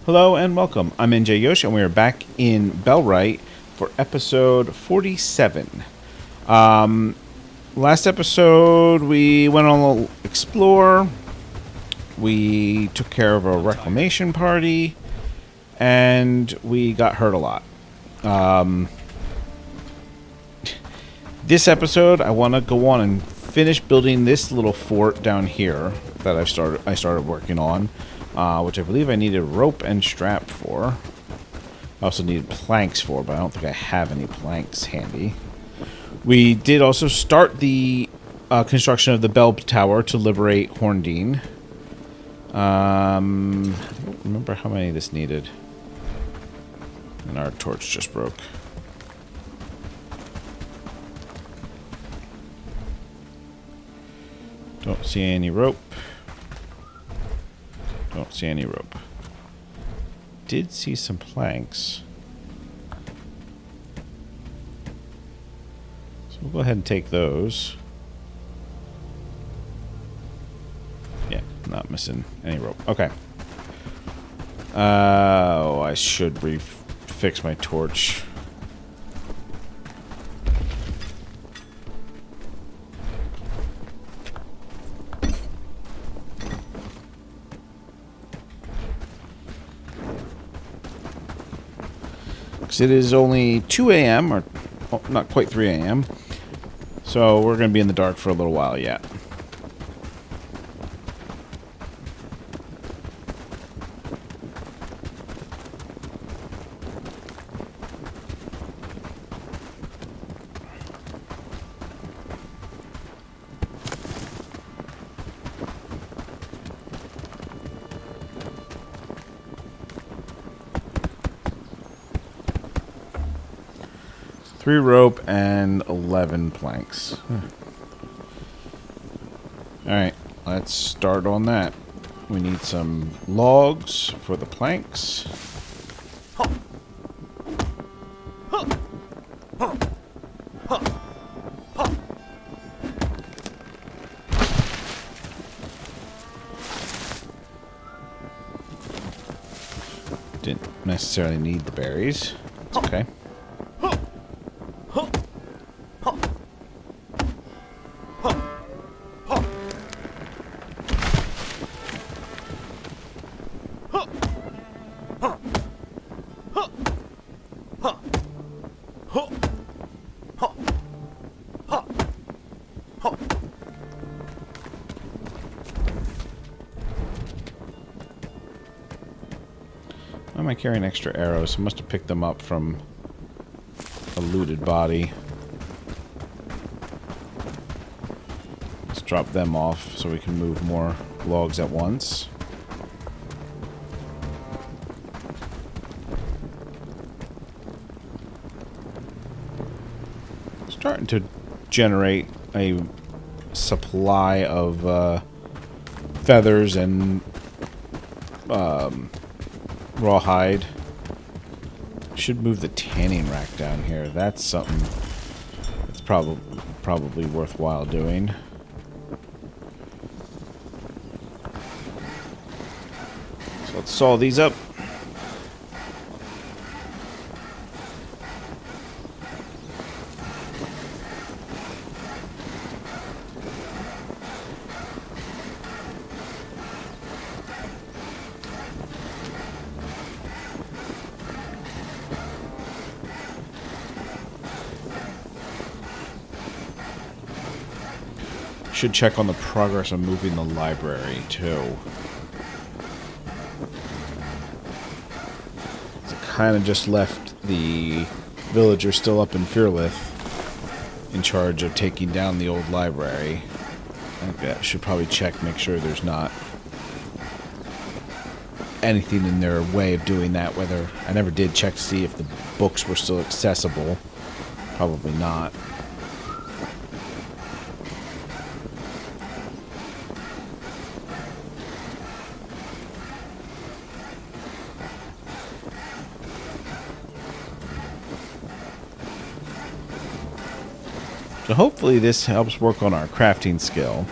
Hello and welcome. I'm NJ Yosh, and we are back in Bellwright for episode 47. Last episode, we went on a little explore. We took care of a reclamation party, and we got hurt a lot. This episode, I want to go on and finish building this little fort down here that I started working on. Which I believe I needed rope and strap for. I also needed planks for, but I don't think I have any planks handy. We did also start the construction of the bell tower to liberate Haerndean. I don't remember how many this needed. And our torch just broke. Don't see any rope. Don't see any rope. Did see some planks. So we'll go ahead and take those. Yeah, not missing any rope. Okay. Oh, I should fix my torch. It is only 2 a.m. or not quite 3 a.m. So we're going to be in the dark for a little while yet. Three rope and 11 planks. Alright, let's start on that. We need some logs for the planks. Didn't necessarily need the berries. It's okay. Why am I carrying extra arrows? I must have picked them up from a looted body. Let's drop them off so we can move more logs at once. Starting to generate a supply of feathers and rawhide. Should move the tanning rack down here. That's something that's probably worthwhile doing. So let's saw these up. Should check on the progress of moving the library, too. So kind of just left the villager still up in Firilith in charge of taking down the old library. I think I should probably check, make sure there's not anything in their way of doing that, whether... I never did check to see if the books were still accessible. Probably not. So hopefully this helps work on our crafting skill.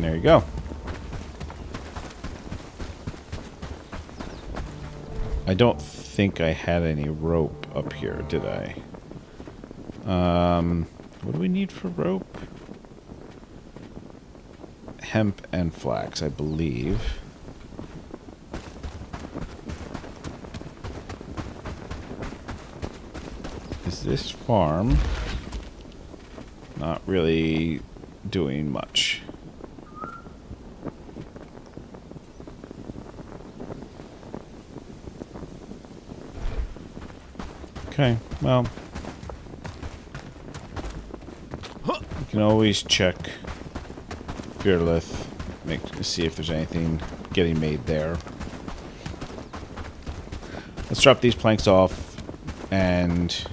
There you go. I don't think I had any rope up here, did I? What do we need for rope? Hemp and flax, I believe. Is this farm not really doing much? Okay, well, you can always check Firilith, see if there's anything getting made there. Let's drop these planks off and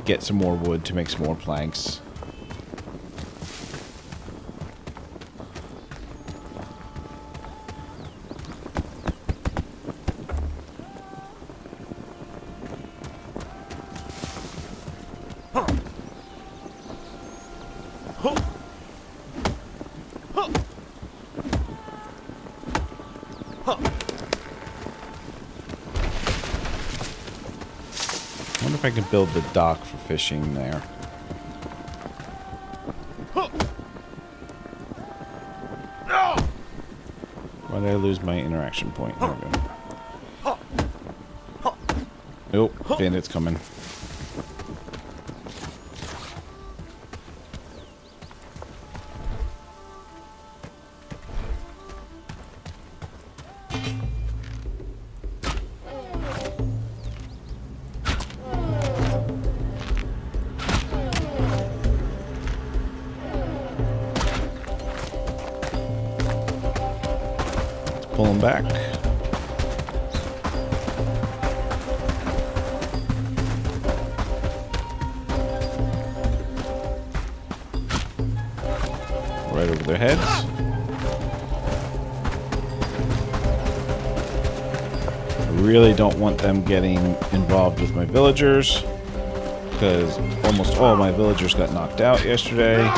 get some more wood to make some more planks. I wonder if I can build the dock for fishing there. Why did I lose my interaction point? There we go. Nope, bandits coming. Pull them back. Right over their heads. I really don't want them getting involved with my villagers, because almost all of my villagers got knocked out yesterday.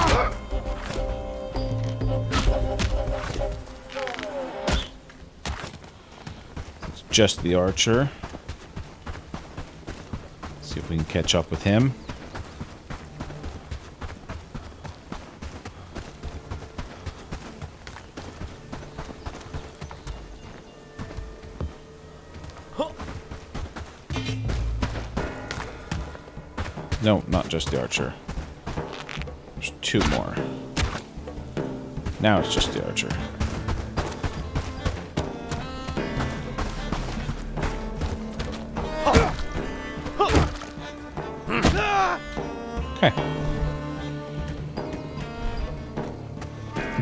Just the archer. See if we can catch up with him. No, not just the archer. There's two more. Now it's just the archer. Okay.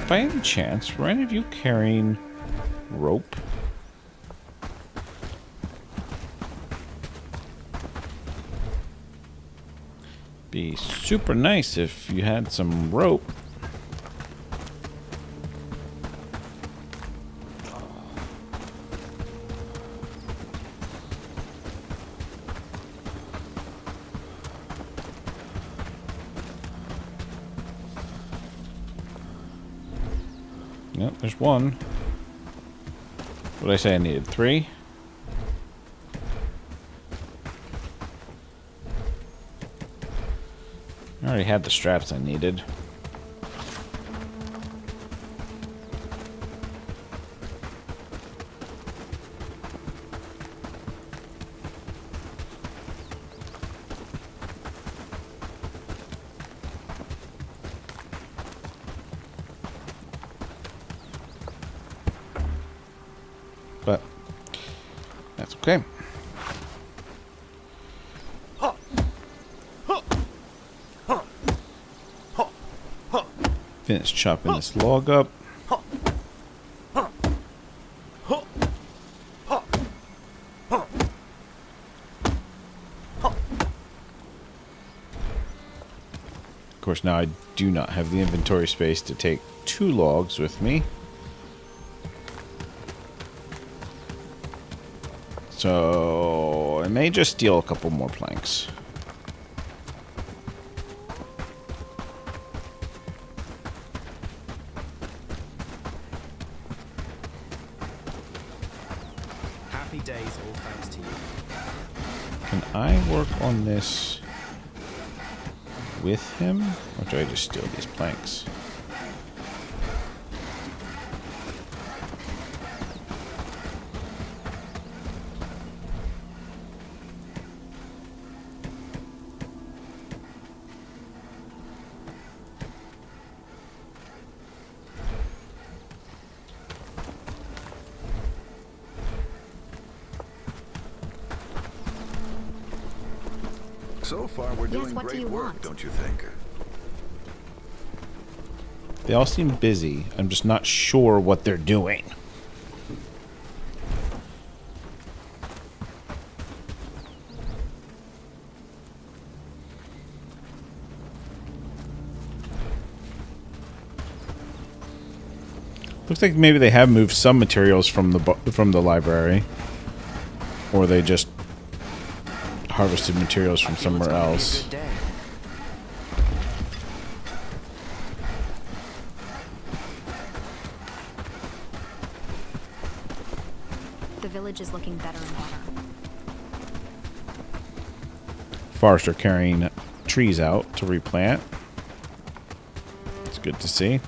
By any chance, were any of you carrying rope? Be super nice if you had some rope. Yep, there's one. What did I say I needed? 3? I already had the straps I needed. But that's okay. Finish chopping this log up. Of course, now I do not have the inventory space to take 2 logs with me. So I may just steal a couple more planks. Happy days, all thanks to you. Can I work on this with him? Or do I just steal these planks? So far, we're doing great work, don't you think? They all seem busy. I'm just not sure what they're doing. Looks like maybe they have moved some materials from the library, or they just harvested materials from somewhere else. The village is looking better and better. Forester carrying trees out to replant. It's good to see.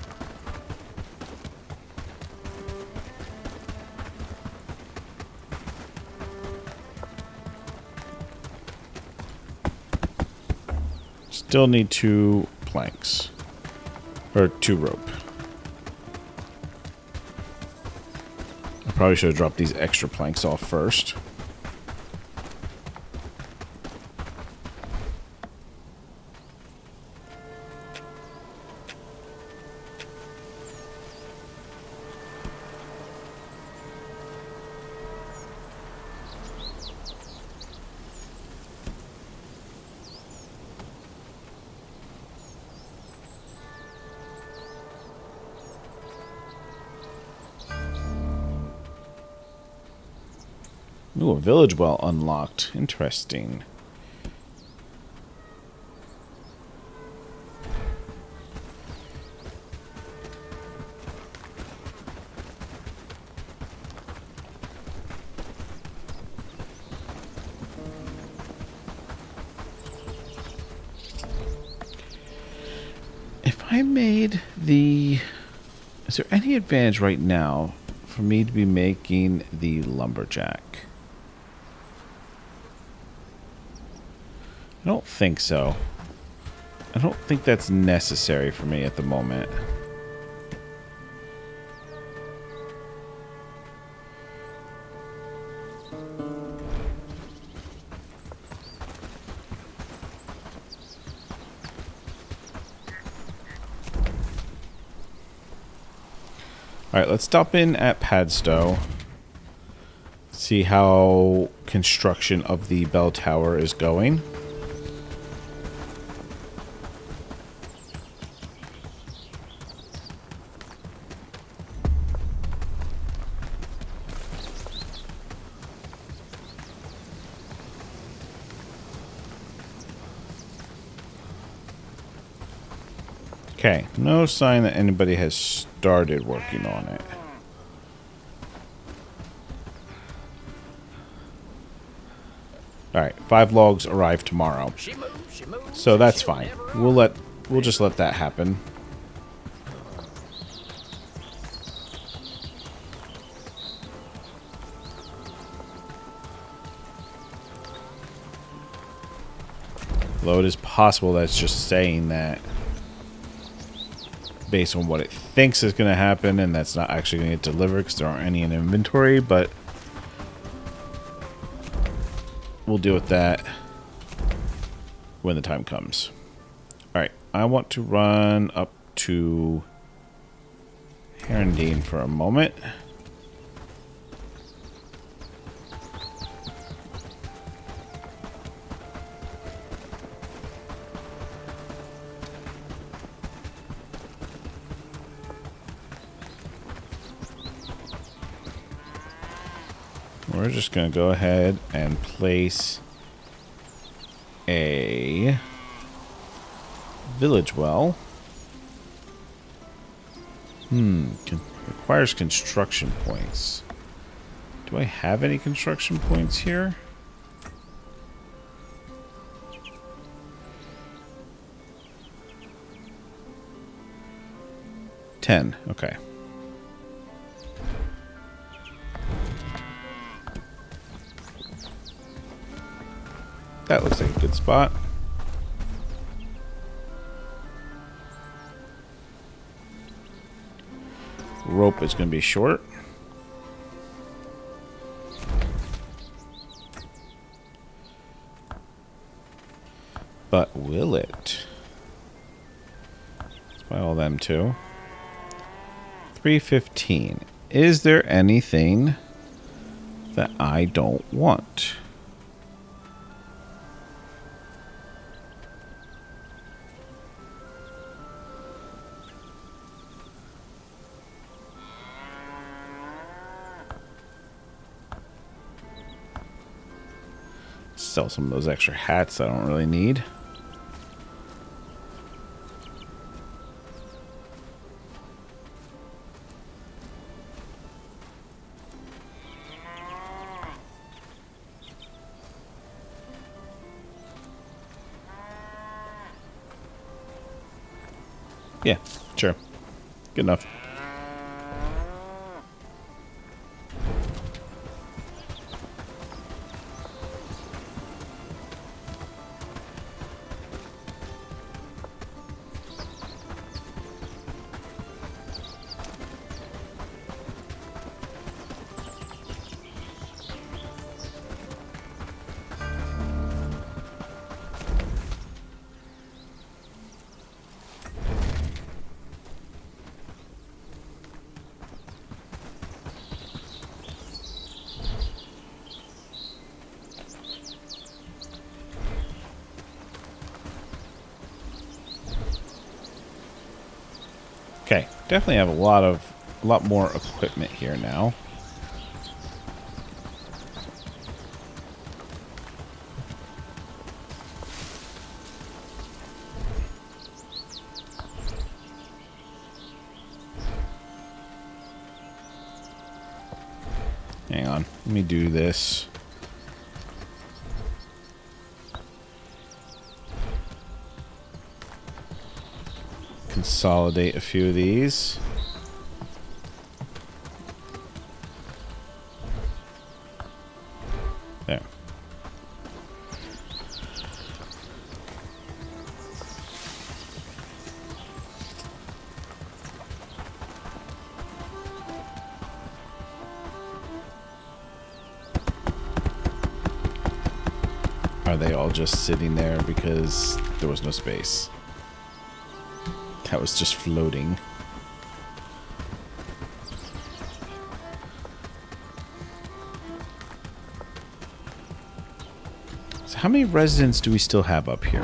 Still need 2 planks. Or 2 rope. I probably should have dropped these extra planks off first. Ooh, a village well unlocked. Interesting. If I made the... Is there any advantage right now for me to be making the lumberjack? I don't think so. I don't think that's necessary for me at the moment. Alright, let's stop in at Padstow. See how construction of the bell tower is going. Okay, no sign that anybody has started working on it. Alright, 5 logs arrive tomorrow. So that's fine. We'll just let that happen. Though it is possible that's just saying that based on what it thinks is going to happen, and that's not actually going to get delivered because there aren't any in inventory, but we'll deal with that when the time comes. Alright, I want to run up to Haerndean for a moment. We're just going to go ahead and place a village well. Requires construction points. Do I have any construction points here? $10. Okay. That looks like a good spot. Rope is going to be short. But will it? Let's buy all them too. 315. Is there anything that I don't want? Sell some of those extra hats I don't really need. Yeah, sure. Good enough. Okay, definitely have a lot more equipment here now. Hang on, let me do this. Consolidate a few of these. There. Are they all just sitting there because there was no space? That was just floating. So how many residents do we still have up here?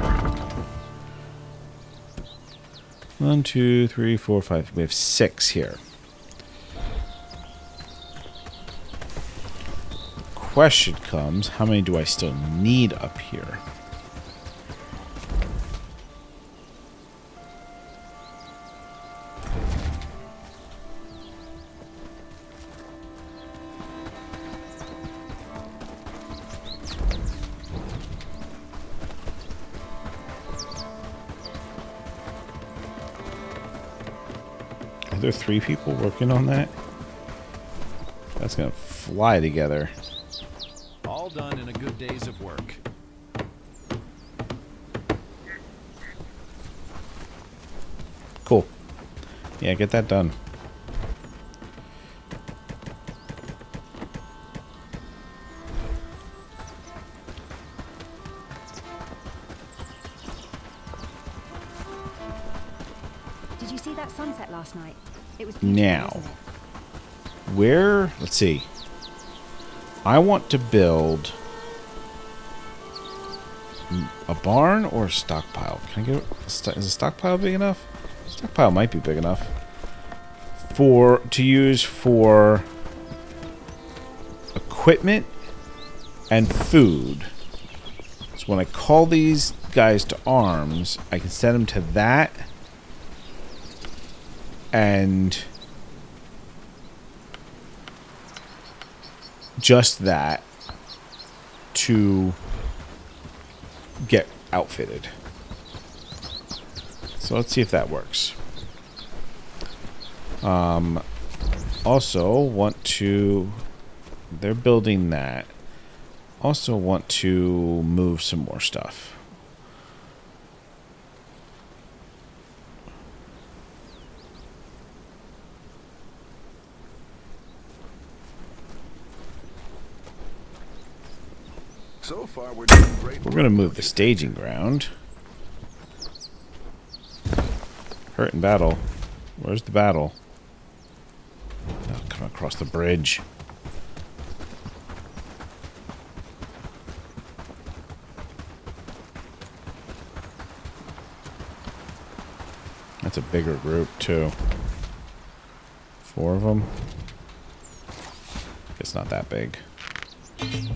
1, 2, 3, 4, 5. We have 6 here. Question comes, how many do I still need up here? Are there 3 people working on that? That's gonna fly together. All done in a good days of work. Cool. Yeah, get that done. Did you see that sunset last night? It was beautiful, Now, wasn't it? where? Let's see. I want to build a barn or a stockpile. Can I get is a stockpile big enough? Stockpile might be big enough to use for equipment and food. So when I call these guys to arms, I can send them to that just that to get outfitted. So let's see if that works. Also want to... They're building that. Also want to move some more stuff. So far, we're doing great. We're going to move the staging ground. Hurt in battle. Where's the battle? Oh, come across the bridge. That's a bigger group, too. 4 of them. It's not that big. 5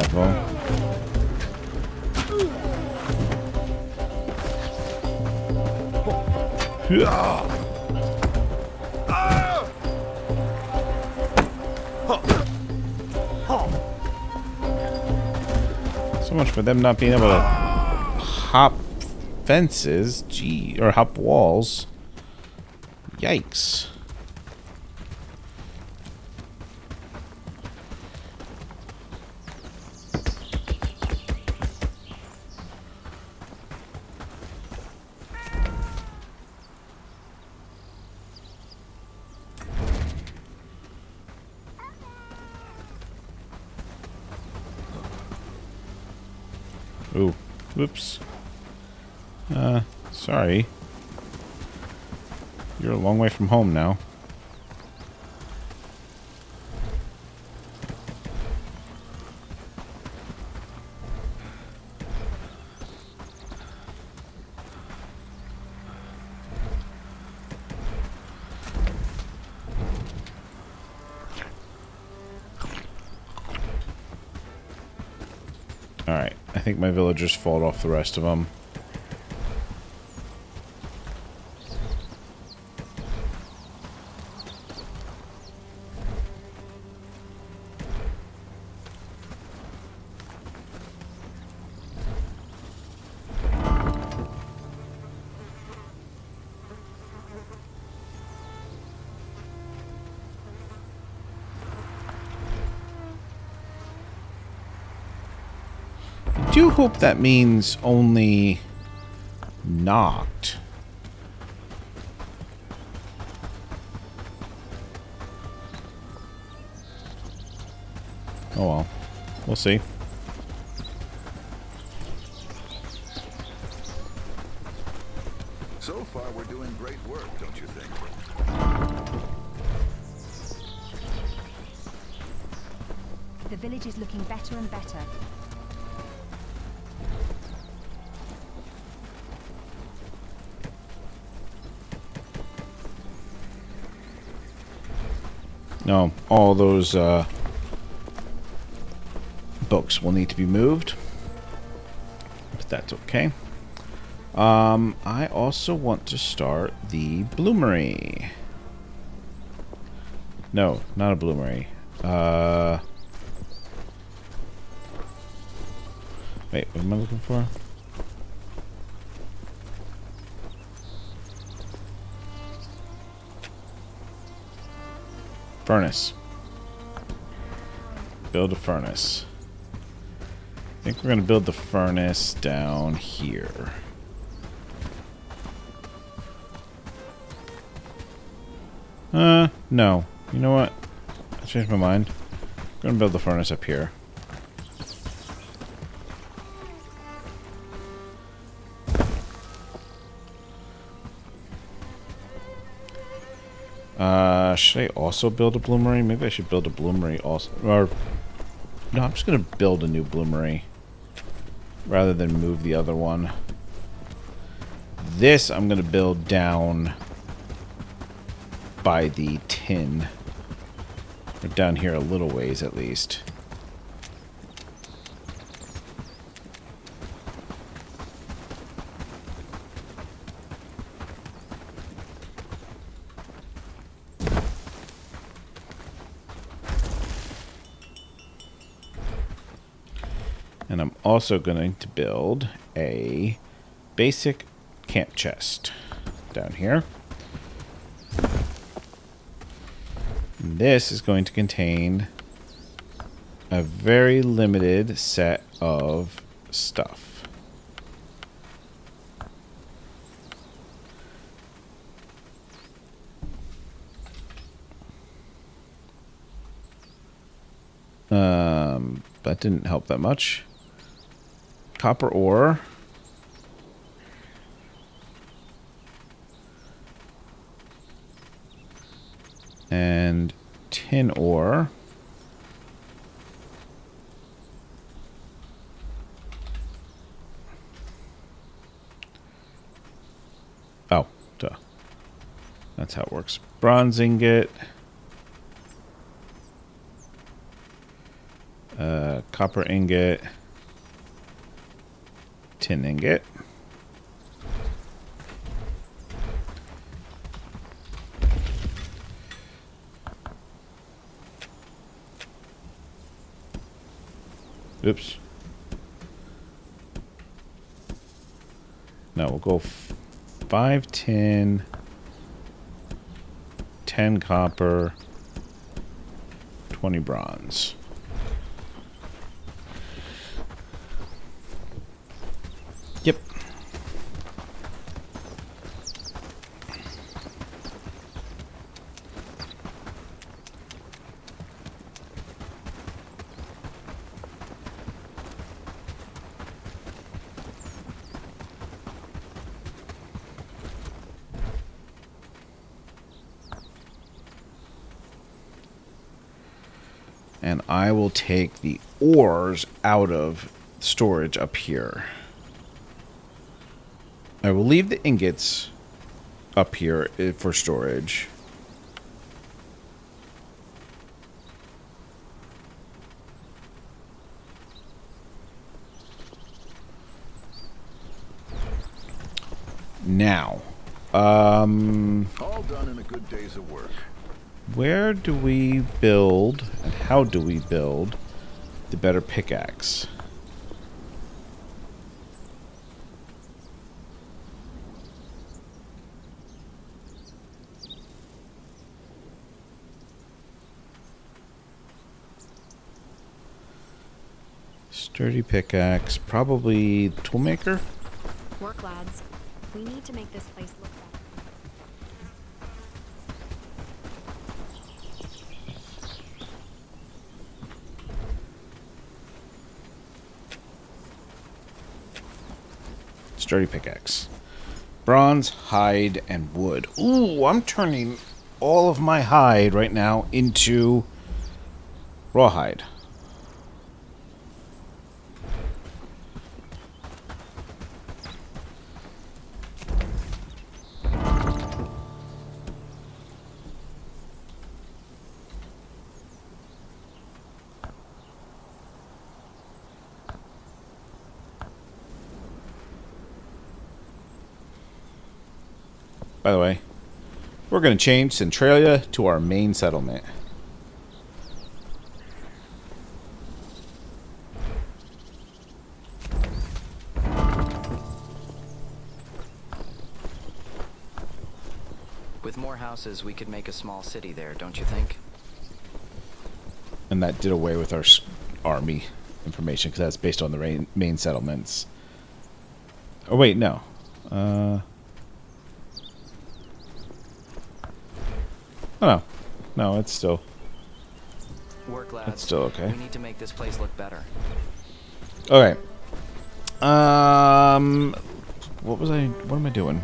of them. So much for them not being able to hop fences, gee, or hop walls. Yikes. Ooh, whoops. Sorry. You're a long way from home now. Alright, I think my villagers fought off the rest of them. I do hope that means only knocked. Oh well. We'll see. So far, we're doing great work, don't you think? The village is looking better and better. No, all those books will need to be moved. But that's okay. I also want to start the bloomery. No, not a bloomery. Wait, what am I looking for? Furnace. Build a furnace. I think we're going to build the furnace down here. No. You know what? I changed my mind. I'm going to build the furnace up here. Should I also build a bloomery? Maybe I should build a bloomery also. Or, no, I'm just going to build a new bloomery rather than move the other one. This I'm going to build down by the tin. Or down here a little ways at least. And I'm also going to build a basic camp chest down here. And this is going to contain a very limited set of stuff. That didn't help that much. Copper ore. And tin ore. Oh, duh. That's how it works. Bronze ingot. Copper ingot. Tin ingot. Oops. No, we'll go 5 tin, 10 copper, 20 bronze. Yep. And I will take the ores out of storage up here. I will leave the ingots up here for storage. Now, All done in a good days of work. where do we build and how do we build the better pickaxe? Sturdy pickaxe, probably toolmaker. Work, lads. We need to make this place look better. Sturdy pickaxe. Bronze, hide, and wood. Ooh, I'm turning all of my hide right now into rawhide. By the way, we're going to change Centralia to our main settlement. With more houses, we could make a small city there, don't you think? And that did away with our army information because that's based on the main settlements. Oh, wait, no. Oh, no. No, it's still... Work, lads. That's still okay. We need to make this place look better. Okay. What am I doing?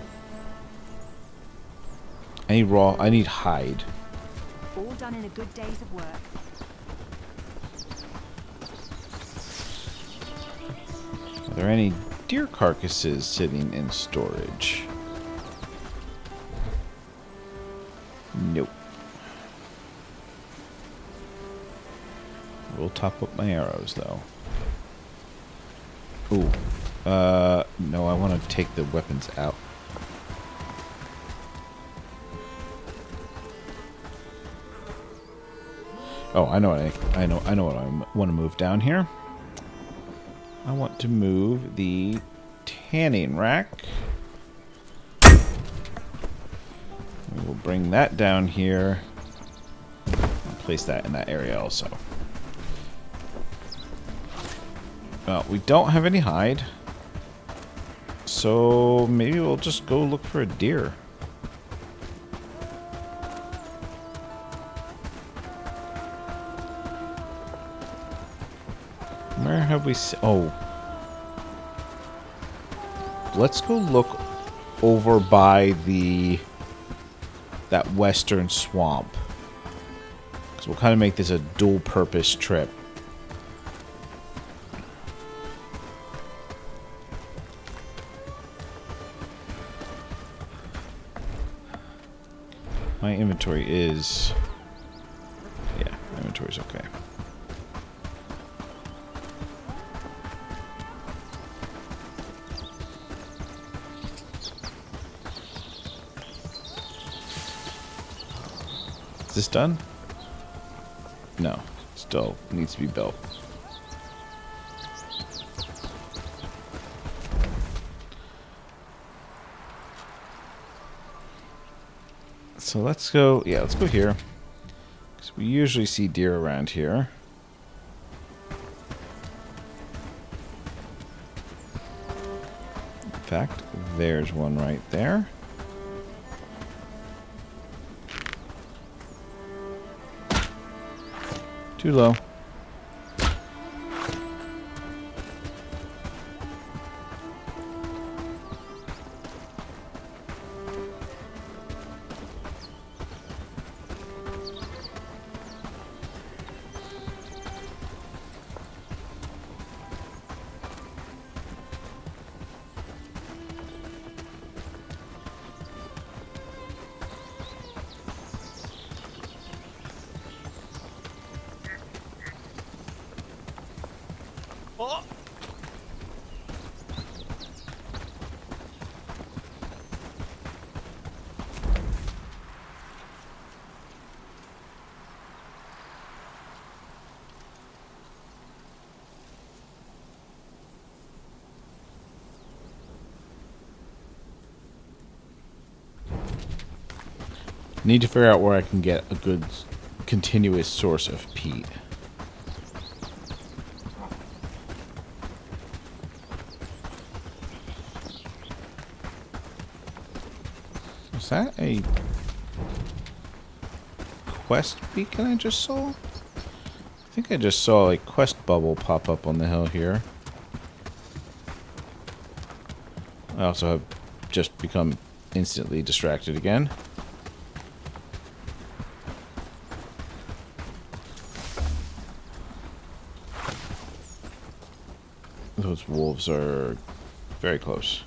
I need raw. I need hide. All done in a good days of work. Are there any deer carcasses sitting in storage? Nope. We'll top up my arrows, though. Ooh. No, I want to take the weapons out. Oh, I know what I want to move down here. I want to move the tanning rack. We'll bring that down here. And place that in that area also. Well, we don't have any hide. So maybe we'll just go look for a deer. Where have we oh. Let's go look over by that western swamp. Because we'll kind of make this a dual purpose trip. My inventory is... yeah, my inventory's okay. Is this done? No. Still needs to be built. So let's go, yeah, let's go here. Because we usually see deer around here. In fact, there's one right there. Too low. Need to figure out where I can get a good continuous source of peat. Is that a quest beacon I just saw? I think I just saw a quest bubble pop up on the hill here. I also have just become instantly distracted again. Those wolves are very close.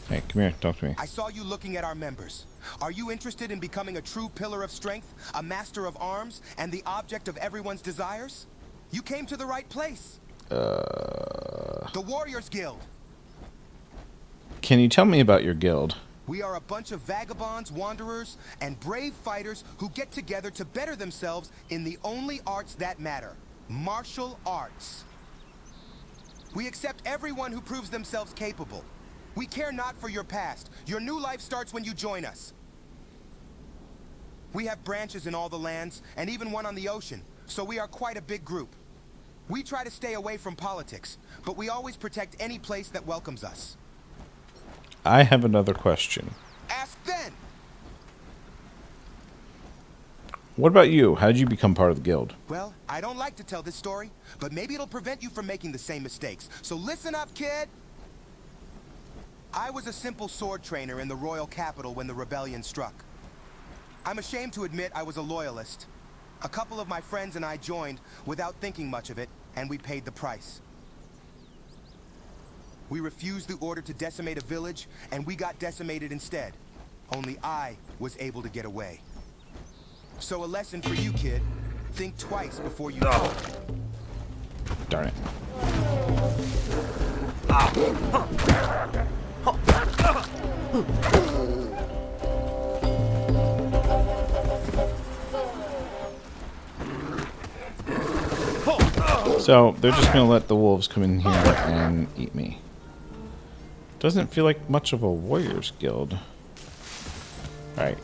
Hey, come here, talk to me. I saw you looking at our members. Are you interested in becoming a true pillar of strength, a master of arms, and the object of everyone's desires? You came to the right place. The Warriors Guild. Can you tell me about your guild? We are a bunch of vagabonds, wanderers, and brave fighters who get together to better themselves in the only arts that matter, martial arts. We accept everyone who proves themselves capable. We care not for your past. Your new life starts when you join us. We have branches in all the lands, and even one on the ocean, so we are quite a big group. We try to stay away from politics, but we always protect any place that welcomes us. I have another question. Ask then! What about you? How did you become part of the guild? Well, I don't like to tell this story, but maybe it'll prevent you from making the same mistakes. So listen up, kid! I was a simple sword trainer in the royal capital when the rebellion struck. I'm ashamed to admit I was a loyalist. A couple of my friends and I joined without thinking much of it, and we paid the price. We refused the order to decimate a village, and we got decimated instead. Only I was able to get away. So a lesson for you, kid. Think twice before you... Darn it. So, they're just going to let the wolves come in here and eat me. Doesn't feel like much of a warrior's guild. Alright.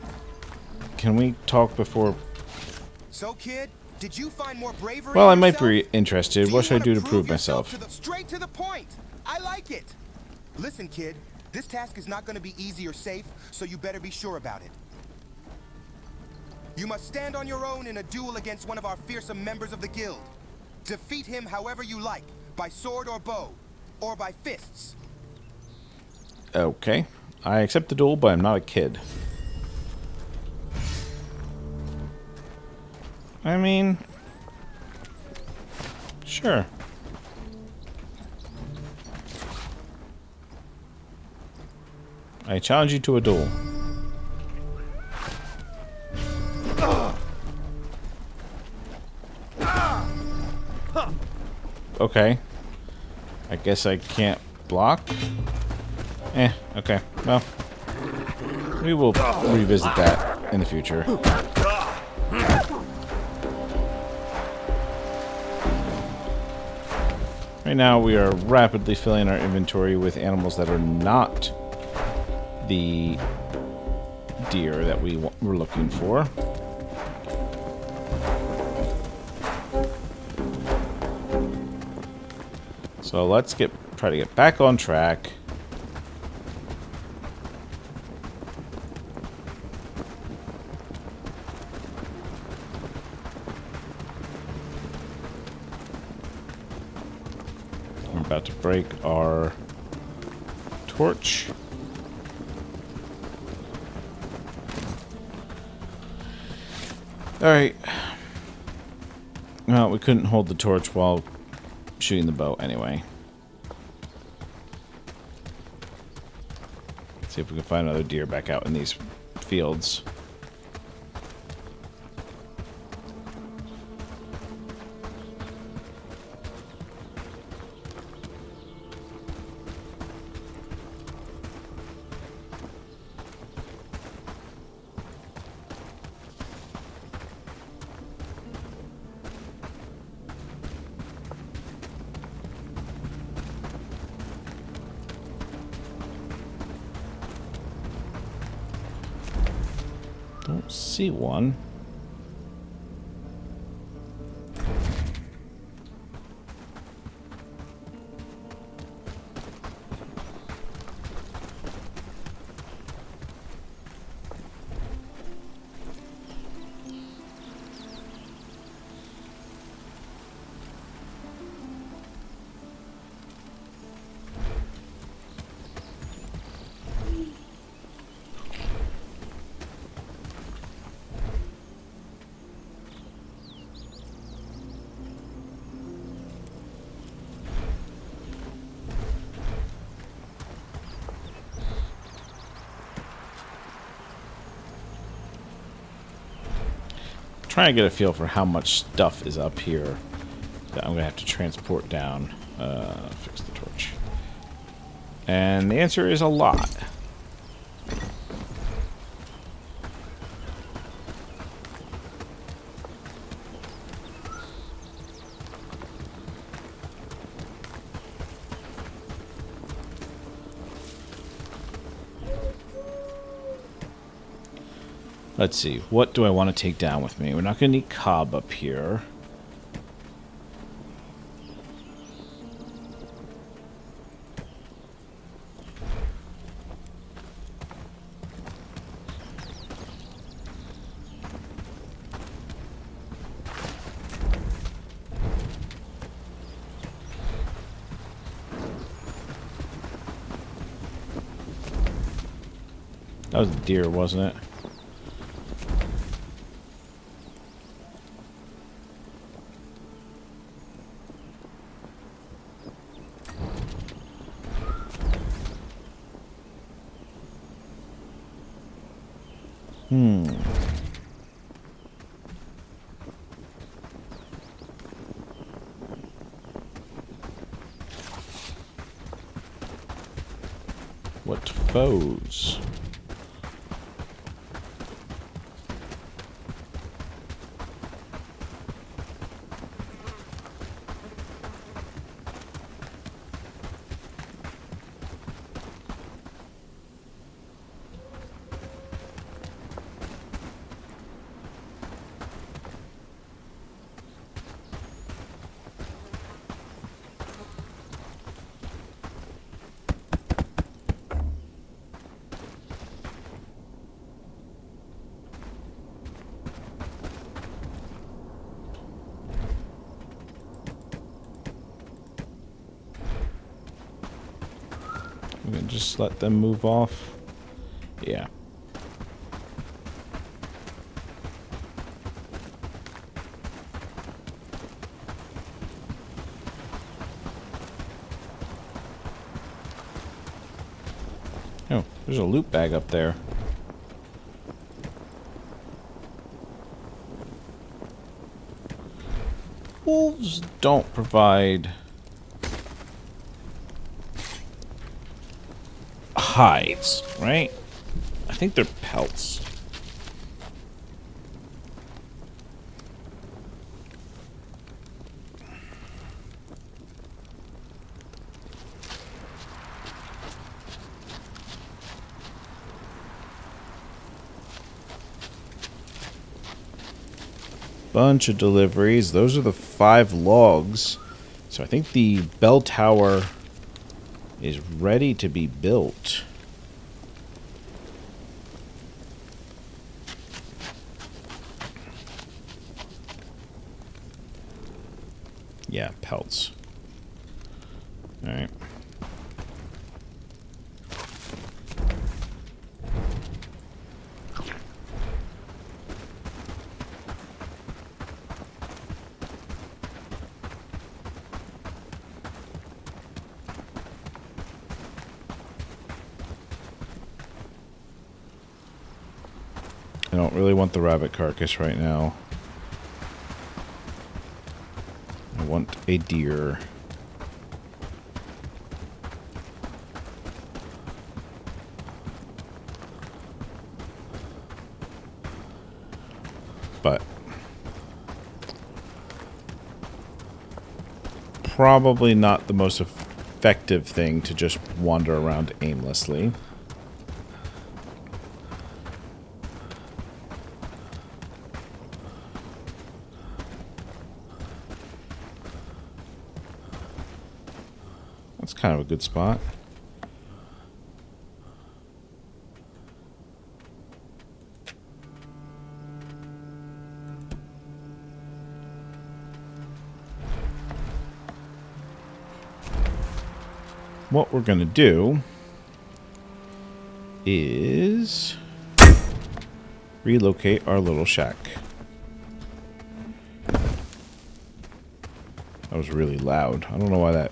Can we talk before... So, kid, did you find more bravery Well, I in might yourself? be interested. What should I do to prove yourself myself? Straight to the point. I like it. Listen, kid, this task is not going to be easy or safe, so you better be sure about it. You must stand on your own in a duel against one of our fearsome members of the guild. Defeat him however you like, by sword or bow, or by fists. Okay. I accept the duel, but I'm not a kid. I mean... Sure. I challenge you to a duel. Okay. I guess I can't block? Okay. Well, we will revisit that in the future. Right now, we are rapidly filling our inventory with animals that are not the deer that we were looking for. So let's try to get back on track. We're about to break our torch. Alright. Well, we couldn't hold the torch while shooting the bow anyway. Let's see if we can find another deer back out in these fields. Don't see one. Trying to get a feel for how much stuff is up here that I'm gonna have to transport down. Fix the torch. And the answer is a lot. Let's see, what do I want to take down with me? We're not going to need cob up here. That was a deer, wasn't it? What foes? gonna just let them move off. Yeah. Oh, there's a loot bag up there. Wolves don't provide hides, right? I think they're pelts. Bunch of deliveries. Those are the 5 logs. So I think the bell tower is ready to be built. Yeah, pelts. Alright. I don't really want the rabbit carcass right now. I want a deer. But probably not the most effective thing to just wander around aimlessly. That's kind of a good spot. What we're going to do is relocate our little shack. That was really loud. I don't know why that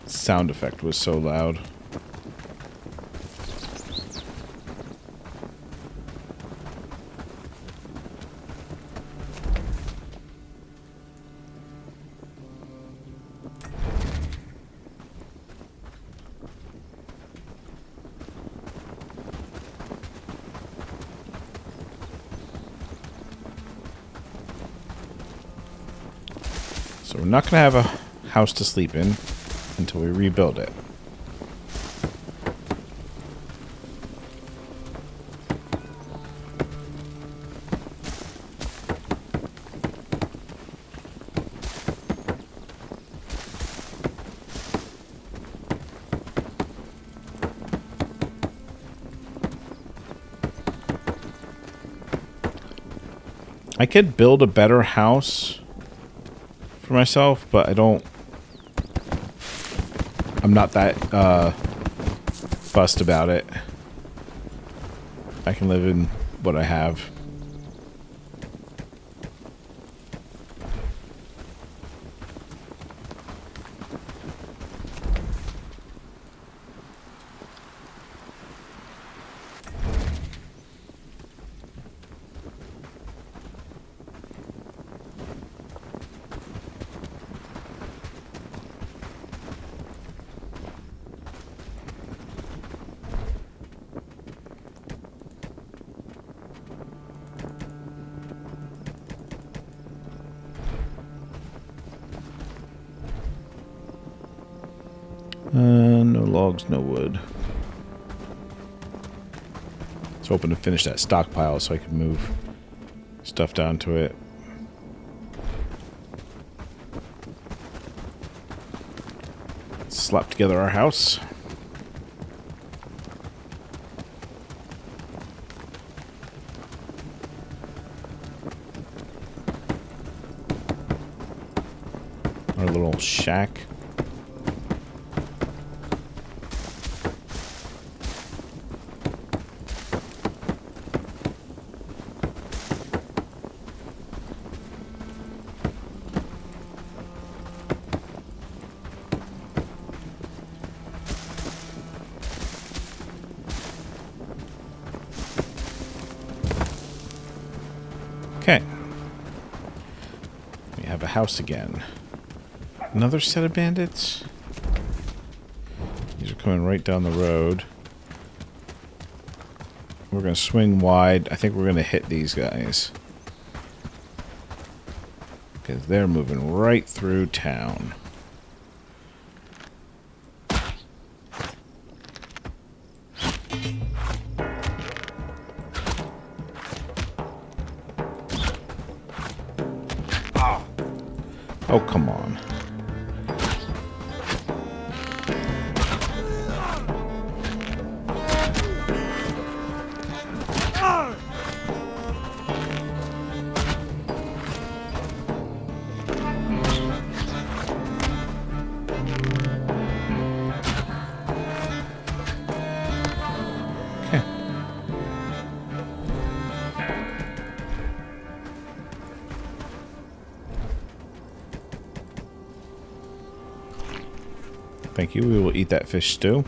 sound effect was so loud. So we're not going to have a house to sleep in until we rebuild it. I could build a better house for myself, but I'm not that fussed about it. I can live in what I have. No logs, no wood. I was hoping to finish that stockpile so I could move stuff down to it. Slap together our house. Our little shack. We have a house again. Another set of bandits? These are coming right down the road. We're going to swing wide. I think we're going to hit these guys. Because they're moving right through town. Oh, come on. Okay. Thank you. We will eat that fish stew.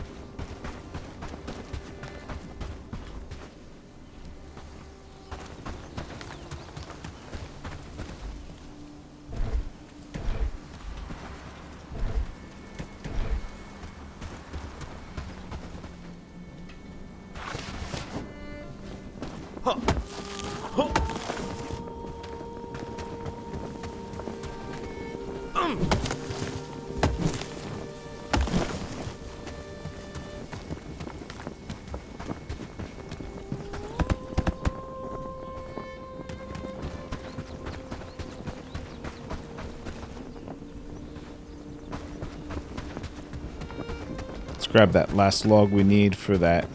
Let's grab that last log we need for that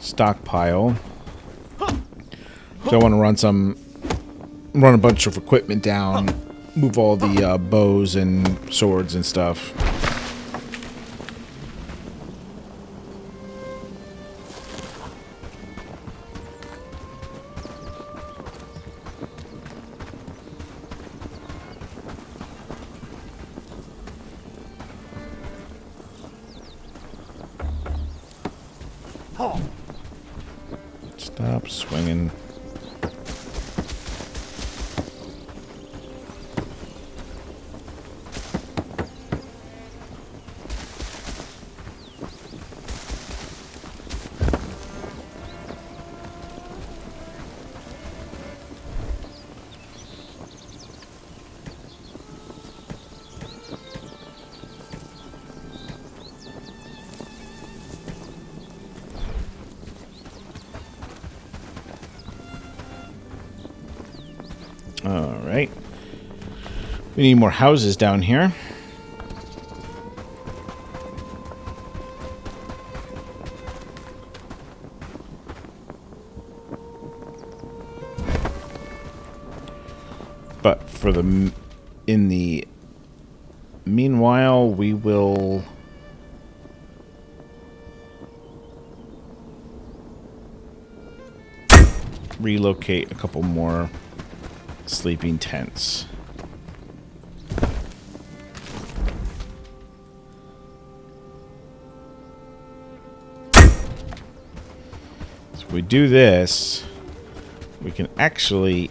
stockpile. So I want to run a bunch of equipment down, move all the bows and swords and stuff. Stop swinging. Alright. We need more houses down here. But for in the meanwhile, we will relocate a couple more sleeping tents. So if we do this, we can actually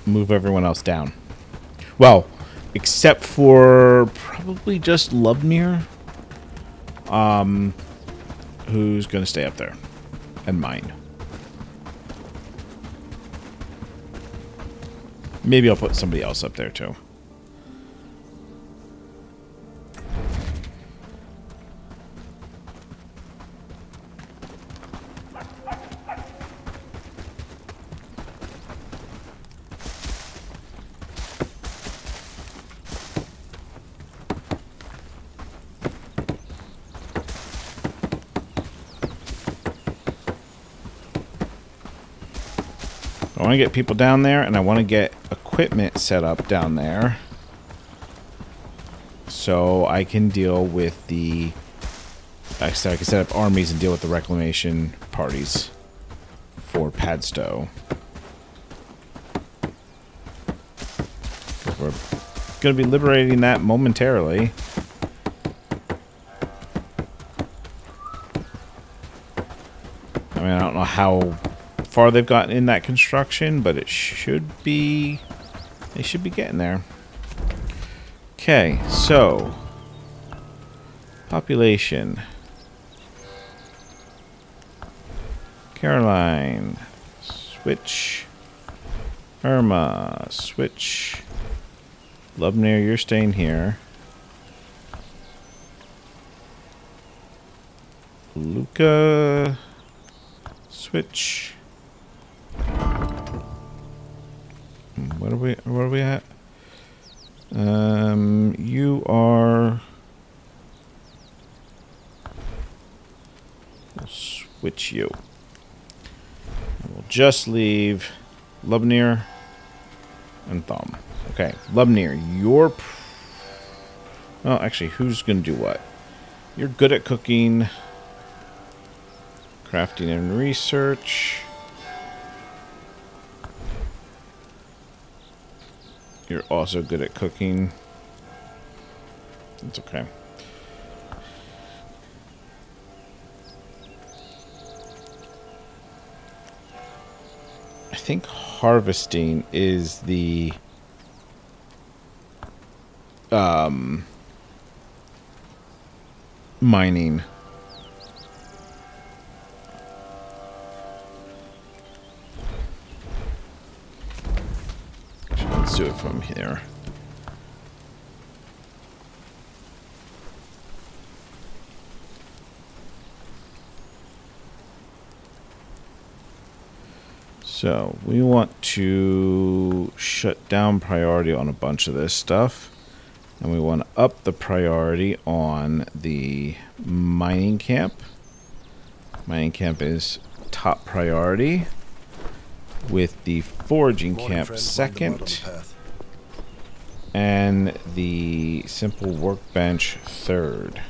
move everyone else down. Well, except for probably just Lubmir, who's going to stay up there and mine. Maybe I'll put somebody else up there too. I want to get people down there, and I want to get equipment set up down there so I can deal with the... I can set up armies and deal with the reclamation parties for Padstow. We're going to be liberating that momentarily. I mean, I don't know how far they've gotten in that construction, but it should be They should be getting there. Okay, so population. Caroline, switch. Irma, switch. Lubnir, you're staying here. Luca, switch. What are we at? You are. We'll switch you. We'll just leave Lubnir and Thumb. Okay, Lubnir, you're. Well, actually, who's gonna do what? You're good at cooking, crafting, and research. You're also good at cooking. It's okay. I think harvesting is the mining. Let's do it from here. So we want to shut down priority on a bunch of this stuff. And we want to up the priority on the mining camp. Mining camp is top priority, with the foraging camp second, and the simple workbench third.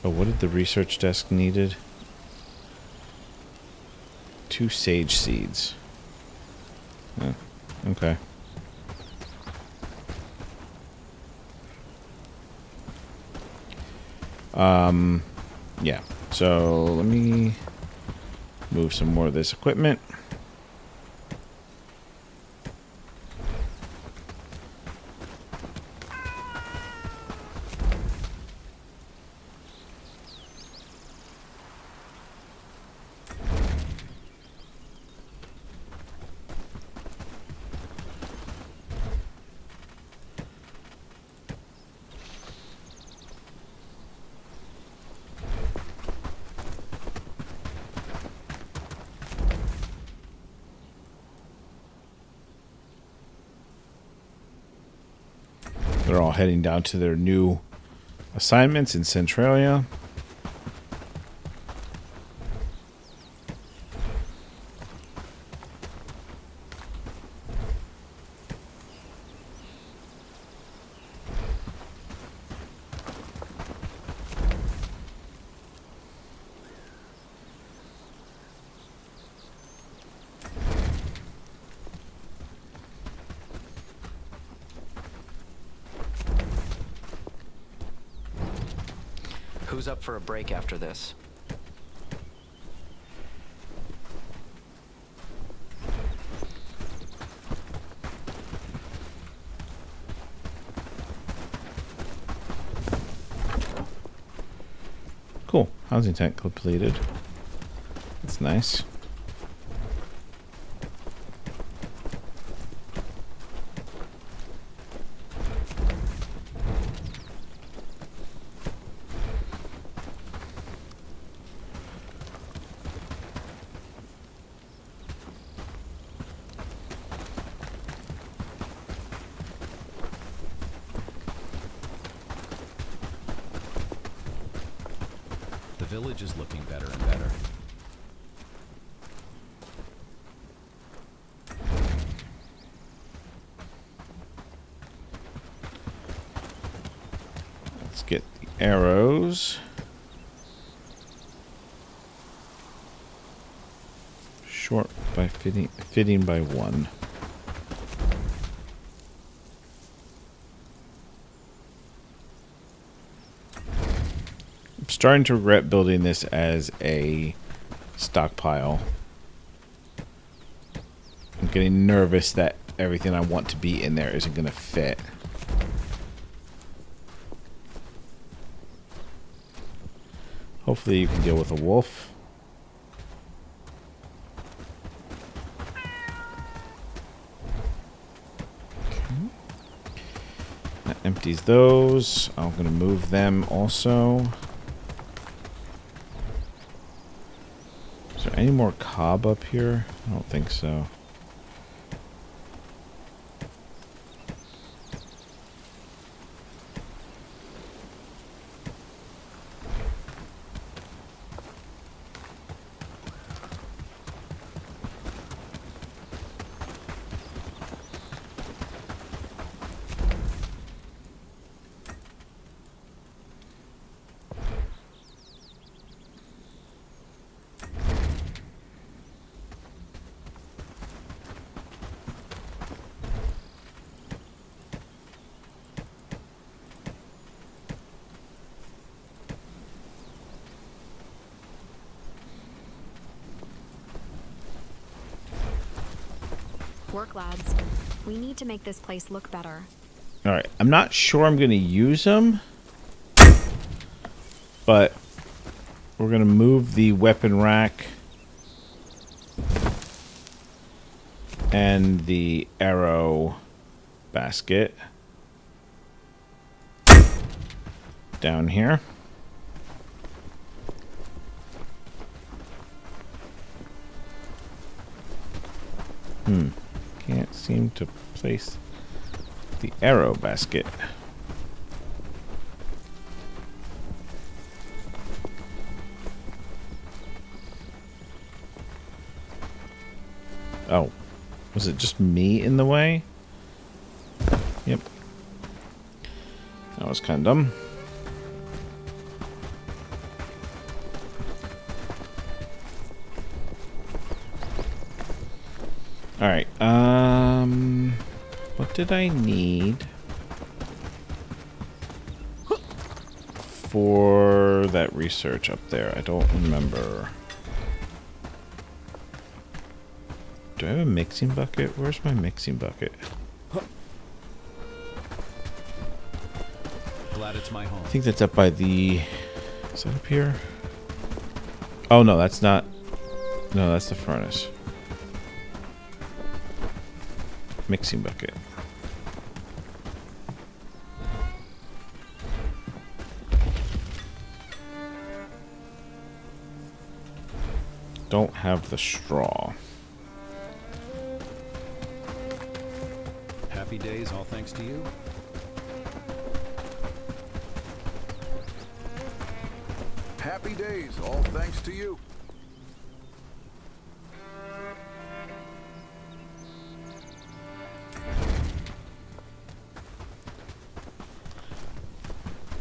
Oh, what did the research desk needed? 2 sage seeds. Oh, okay. Yeah. So let me move some more of this equipment. They're all heading down to their new assignments in Centralia. Who's up for a break after this? Cool. Housing tank completed. That's nice. The village is looking better and better. Let's get the arrows. Short by fitting by 1. starting to regret building this as a stockpile. I'm getting nervous that everything I want to be in there isn't going to fit. Hopefully you can deal with a wolf. That empties those. I'm going to move them also. Is there any more cob up here? I don't think so. Work, lads. We need to make this place look better. Alright, I'm not sure I'm going to use them. But we're going to move the weapon rack and the arrow basket down here. Can't seem to place the arrow basket. Oh, was it just me in the way? Yep. That was kind of dumb. Alright, what did I need for that research up there? I don't remember. Do I have a mixing bucket? Where's my mixing bucket? Glad it's my home. I think that's up by the... Is that up here? Oh, no, that's not... No, that's the furnace. Mixing bucket. Don't have the straw. Happy days, all thanks to you. Happy days, all thanks to you.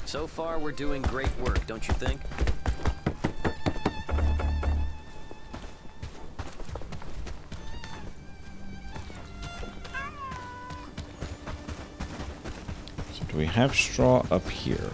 So far, we're doing great work, don't you think? So do we have straw up here?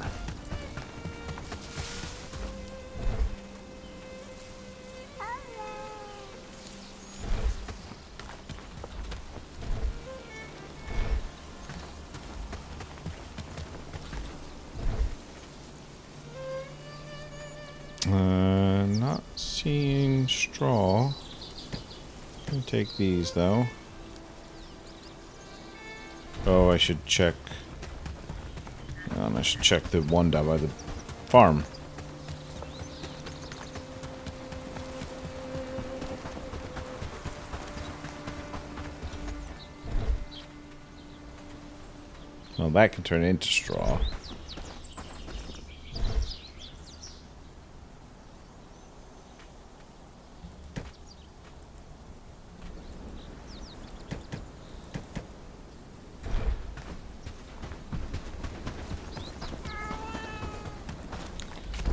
Not seeing straw. Gonna take these though. Oh, I should check. I should check the one down by the farm. Well, that can turn into straw.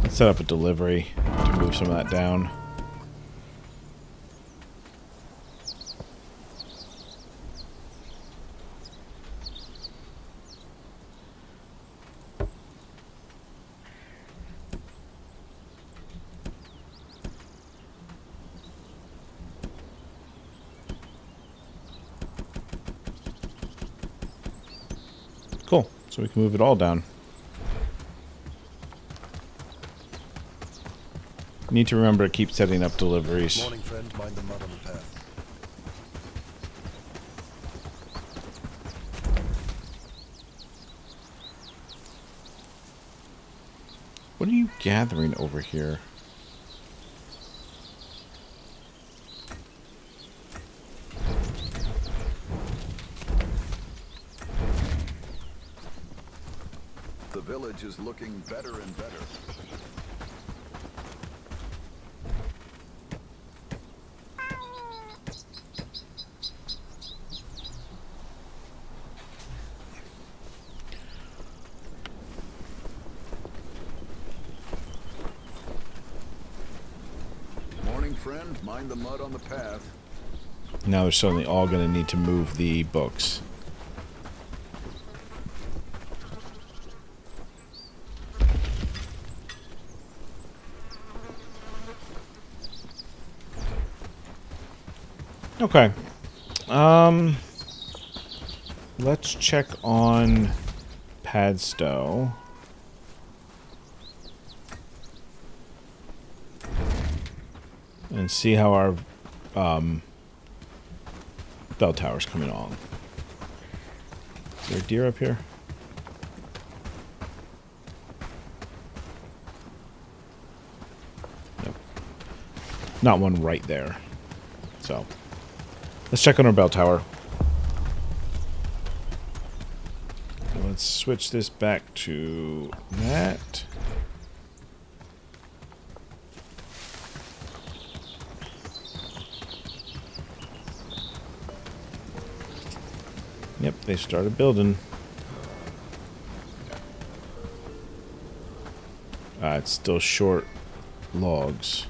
Set up a delivery to move some of that down. Cool. So we can move it all down. Need to remember to keep setting up deliveries. Morning, friend. Mind the mud on the path. What are you gathering over here? The village is looking better and better. Morning, friend. Mind the mud on the path. Now they're suddenly all going to need to move the books. Okay. Let's check on Padstow. And see how our bell tower's coming along. Is there a deer up here? Nope. Not one right there. So, let's check on our bell tower. Let's switch this back to that. Yep, they started building. It's still short logs.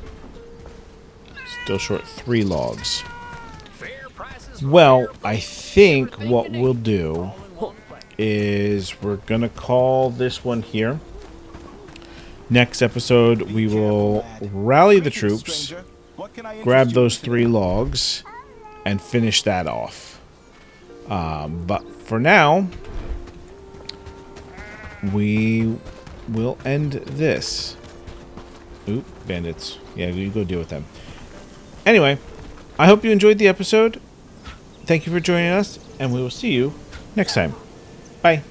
Still short 3 logs. Well, I think what we'll do is we're going to call this one here. Next episode, we will rally the troops, grab those 3 logs, and finish that off. But for now, we will end this. Oop, bandits. Yeah, you go deal with them. Anyway, I hope you enjoyed the episode. Thank you for joining us, and we will see you next time. Bye.